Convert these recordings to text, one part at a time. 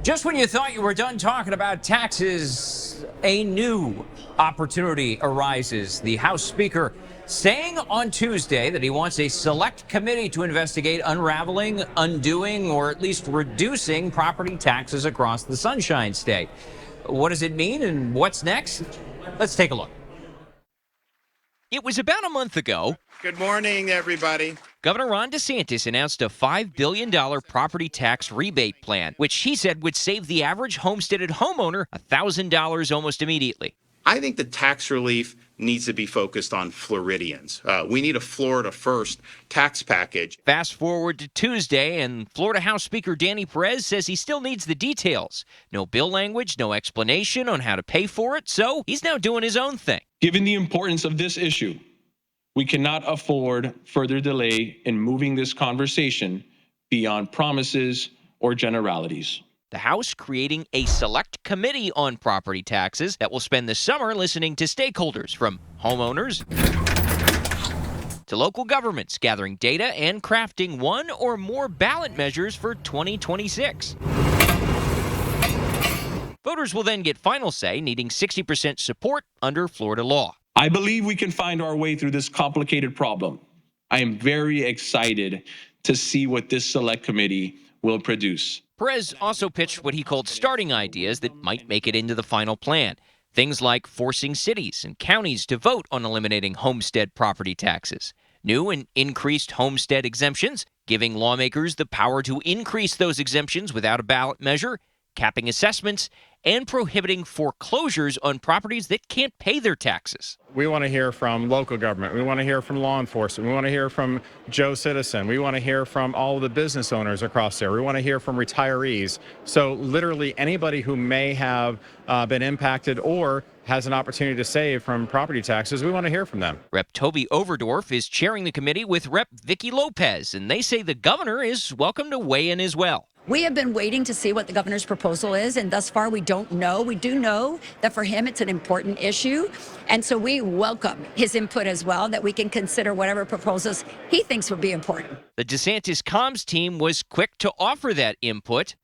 Just when you thought you were done talking about taxes, a new opportunity arises. The House Speaker saying on Tuesday that he wants a select committee to investigate unraveling, undoing, or at least reducing property taxes across the Sunshine State. What does it mean and what's next? Let's take a look. It was about a month ago. Good morning, everybody. Governor Ron DeSantis announced a $5 billion property tax rebate plan, which he said would save the average homesteaded homeowner $1,000 almost immediately. I think the tax relief needs to be focused on Floridians. We need a Florida first tax package. Fast forward to Tuesday, and Florida House Speaker Danny Perez says he still needs the details. No bill language, no explanation on how to pay for it, so he's now doing his own thing. Given the importance of this issue, we cannot afford further delay in moving this conversation beyond promises or generalities. The House creating a select committee on property taxes that will spend the summer listening to stakeholders from homeowners to local governments, gathering data and crafting one or more ballot measures for 2026. Voters will then get final say, needing 60% support under Florida law. I believe we can find our way through this complicated problem. I am very excited to see what this select committee will produce. Perez also pitched what he called starting ideas that might make it into the final plan. Things like forcing cities and counties to vote on eliminating homestead property taxes, new and increased homestead exemptions, giving lawmakers the power to increase those exemptions without a ballot measure, capping assessments, and prohibiting foreclosures on properties that can't pay their taxes. We want to hear from local government. We want to hear from law enforcement. We want to hear from Joe Citizen. We want to hear from all of the business owners across there. We want to hear from retirees. So literally anybody who may have been impacted or has an opportunity to save from property taxes, we want to hear from them. Rep. Toby Overdorf is chairing the committee with Rep. Vicky Lopez, and they say the governor is welcome to weigh in as well. We have been waiting to see what the governor's proposal is, and thus far we don't know. We do know that for him it's an important issue, and so we welcome his input as well, that we can consider whatever proposals he thinks would be important. The DeSantis comms team was quick to offer that input.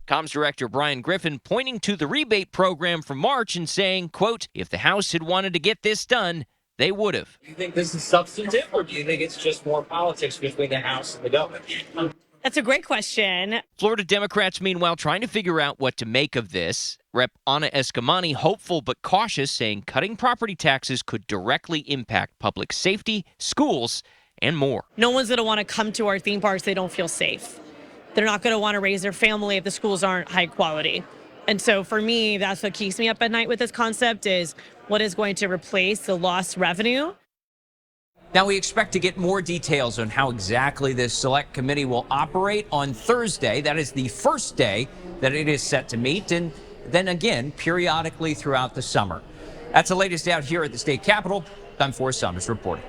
Comms Director Brian Griffin pointing to the rebate program from March and saying, quote, if the House had wanted to get this done, they would have. Do you think this is substantive, or do you think it's just more politics between the House and the government? That's a great question. Florida Democrats, meanwhile, trying to figure out what to make of this. Rep. Ana Escamani hopeful but cautious, saying cutting property taxes could directly impact public safety, schools, and more. No one's going to want to come to our theme parks if they don't feel safe. They're not going to want to raise their family if the schools aren't high quality. And so for me, that's what keeps me up at night with this concept is what is going to replace the lost revenue. Now, we expect to get more details on how exactly this select committee will operate on Thursday. That is the first day that it is set to meet, and then again, periodically throughout the summer. That's the latest out here at the state capitol. I'm Forrest Saunders reporting.